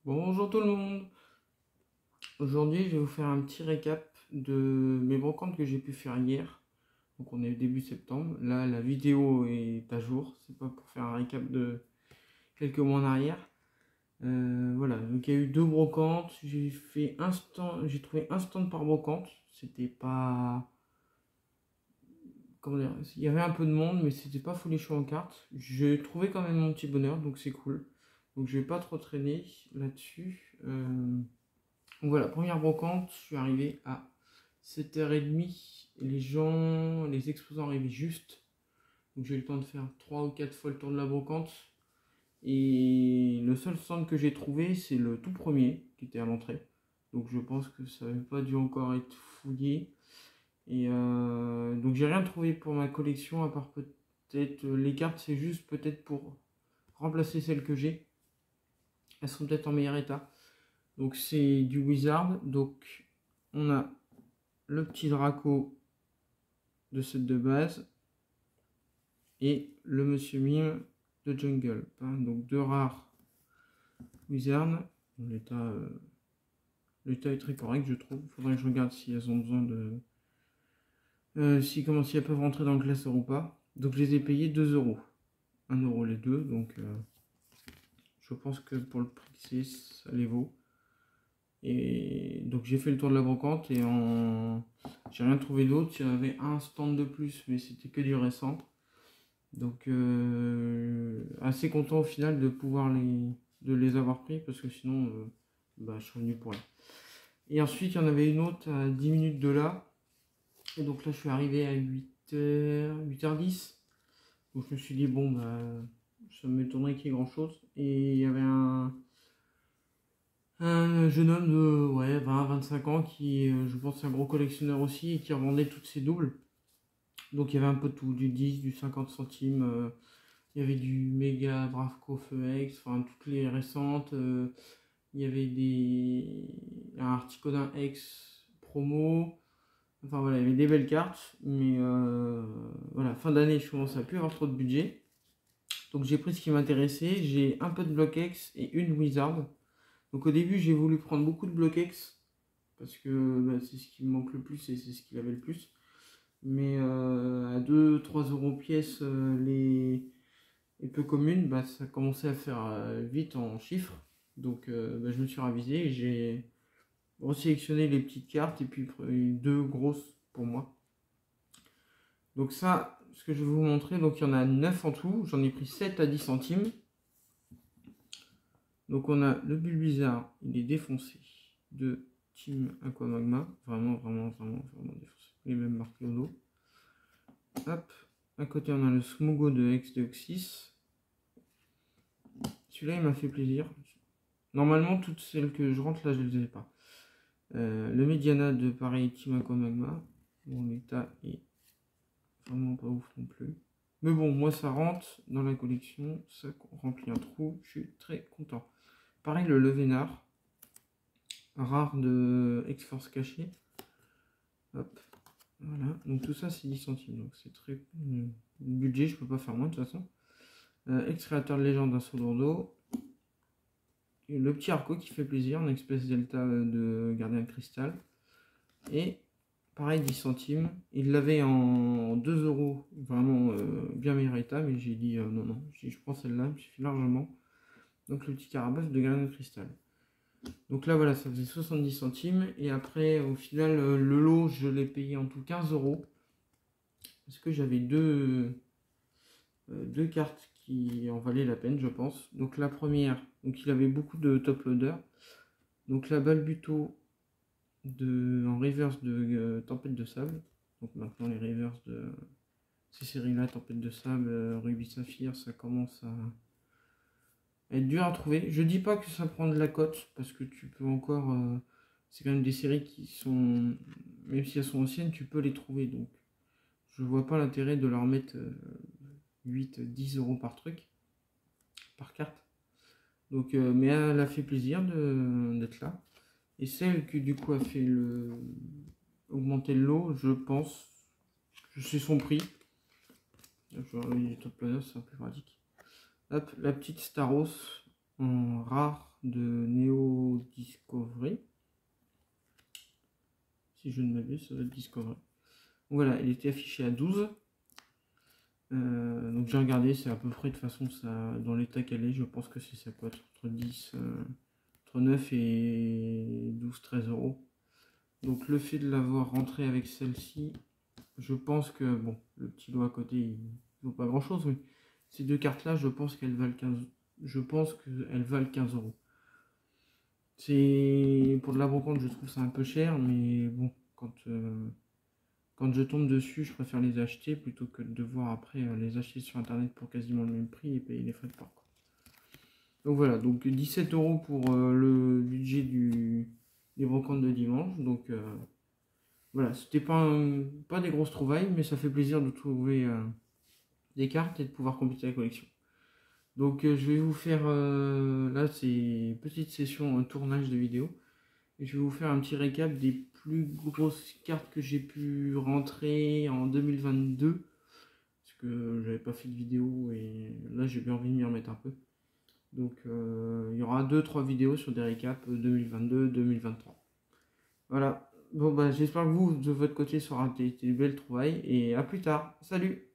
Bonjour tout le monde. Aujourd'hui, je vais vous faire un petit récap de mes brocantes que j'ai pu faire hier. Donc on est début septembre. Là, la vidéo est à jour. C'est pas pour faire un récap de quelques mois en arrière. Voilà, donc il y a eu deux brocantes. J'ai trouvé un stand par brocante. C'était pas, comment dire, il y avait un peu de monde, mais c'était pas folichon en cartes. J'ai trouvé quand même mon petit bonheur, donc c'est cool. Donc je vais pas trop traîner là-dessus. Donc voilà, première brocante, je suis arrivé à 7h30. Les exposants arrivaient juste. Donc j'ai eu le temps de faire 3 ou 4 fois le tour de la brocante. Et le seul stand que j'ai trouvé, c'est le tout premier qui était à l'entrée. Donc je pense que ça n'avait pas dû encore être fouillé. Et donc j'ai rien trouvé pour ma collection, à part peut-être les cartes, c'est juste peut-être pour remplacer celles que j'ai. Elles sont peut-être en meilleur état. Donc c'est du Wizard. Donc on a le petit Draco de set de base et le Monsieur Mime de Jungle. Donc deux rares Wizard. L'état est très correct, je trouve. Faudrait que je regarde si elles ont besoin de... si elles peuvent rentrer dans le classeur ou pas. Donc je les ai payés 2 euros. 1 euro les deux. Donc je pense que pour le prix que c'est, ça les vaut. Et donc j'ai fait le tour de la brocante et j'ai rien trouvé d'autre. Il y avait un stand de plus, mais c'était que du récent. Donc assez content au final de pouvoir de les avoir pris parce que sinon je suis venu pour rien. Et ensuite il y en avait une autre à 10 minutes de là. Et donc là je suis arrivé à 8h10. Donc je me suis dit bon ça m'étonnerait qu'il y ait grand chose. Et il y avait un jeune homme de 20-25 ans qui, je pense, est un gros collectionneur aussi et qui revendait toutes ses doubles. Donc il y avait un peu de tout, du 10, du 50 centimes, il y avait du méga Bravco Feu X, enfin toutes les récentes. Il y avait un Articodin X promo. Enfin voilà, il y avait des belles cartes. Mais voilà, fin d'année, je commence à plus avoir trop de budget. Donc j'ai pris ce qui m'intéressait. J'ai un peu de Block X et une Wizard. Donc au début, j'ai voulu prendre beaucoup de Block X. Parce que c'est ce qui me manque le plus et c'est ce qu'il avait le plus. Mais à 2-3 euros pièce, les peu communes, ça commençait à faire vite en chiffres. Donc je me suis ravisé et j'ai resélectionné les petites cartes et puis deux grosses pour moi. Donc ça, ce que je vais vous montrer, donc il y en a 9 en tout. J'en ai pris 7 à 10 centimes. Donc on a le Bulbizarre, il est défoncé, de Team Aquamagma. Vraiment défoncé. Il est même marqué au dos. Hop. À côté, on a le Smogo de Ex-Deoxys. Celui-là, il m'a fait plaisir. Normalement, toutes celles que je rentre là, je ne les ai pas. Le Mediana de pareil Team Aquamagma. Bon, l'état est vraiment pas ouf non plus. Mais bon, moi, ça rentre dans la collection. Ça remplit un trou. Je suis très content. Pareil, le Levénard. Rare de X-Force caché. Hop. Voilà. Donc tout ça, c'est 10 centimes. Donc c'est très... Le budget, je peux pas faire moins de toute façon. Ex-créateur de légende d'un Solourdo. Le petit Arco qui fait plaisir, un espèce delta de gardien de cristal. Et pareil, 10 centimes. Il l'avait en 2 euros, vraiment bien meilleur état, mais j'ai dit non, je prends celle-là, me suffit largement. Donc le petit Carabasse de gardien de cristal. Donc là voilà, ça faisait 70 centimes. Et après, au final, le lot, je l'ai payé en tout 15 euros. Parce que j'avais deux cartes qui en valaient la peine, je pense. Donc la première, donc il avait beaucoup de top loader. Donc la Balbuto en reverse de Tempête de Sable. Donc maintenant les reverse de ces séries-là, Tempête de Sable, Ruby Saphir, ça commence à être dur à trouver. Je dis pas que ça prend de la cote, parce que tu peux encore... c'est quand même des séries qui sont... Même si elles sont anciennes, tu peux les trouver. Donc je vois pas l'intérêt de leur mettre 8-10 euros par truc, par carte. Donc, mais elle a fait plaisir d'être là. Et celle qui du coup a fait augmenter le lot, je pense, je sais son prix. Les top planeurs, c'est un peu pratique. Hop, la petite Staros en rare de Neo Discovery. Si je ne m'abuse, ça va être Discovery. Voilà, il était affiché à 12. Donc j'ai regardé, c'est à peu près de toute façon ça, dans l'état qu'elle est, je pense que c'est ça peut être entre 10, entre 9 et 12-13 euros. Donc le fait de l'avoir rentré avec celle-ci, je pense que bon, le petit lot à côté il vaut pas grand chose, mais ces deux cartes là, je pense qu'elles valent 15, je pense qu'elles valent 15 euros. C'est pour de la brocante, je trouve ça un peu cher, mais bon, quand je tombe dessus, je préfère les acheter plutôt que de devoir après les acheter sur internet pour quasiment le même prix et payer les frais de port. Donc voilà, donc 17 euros pour le budget des brocantes de dimanche. Donc voilà, c'était pas des grosses trouvailles, mais ça fait plaisir de trouver des cartes et de pouvoir compléter la collection. Donc je vais vous faire, là c'est petite session, un tournage de vidéo. Et je vais vous faire un petit récap des plus grosses cartes que j'ai pu rentrer en 2022. Parce que j'avais pas fait de vidéo et là j'ai bien envie de m'y remettre un peu. Donc il y aura 2-3 vidéos sur des récaps 2022-2023. Voilà. Bon bah j'espère que vous de votre côté ça aura été des belles trouvailles et à plus tard. Salut!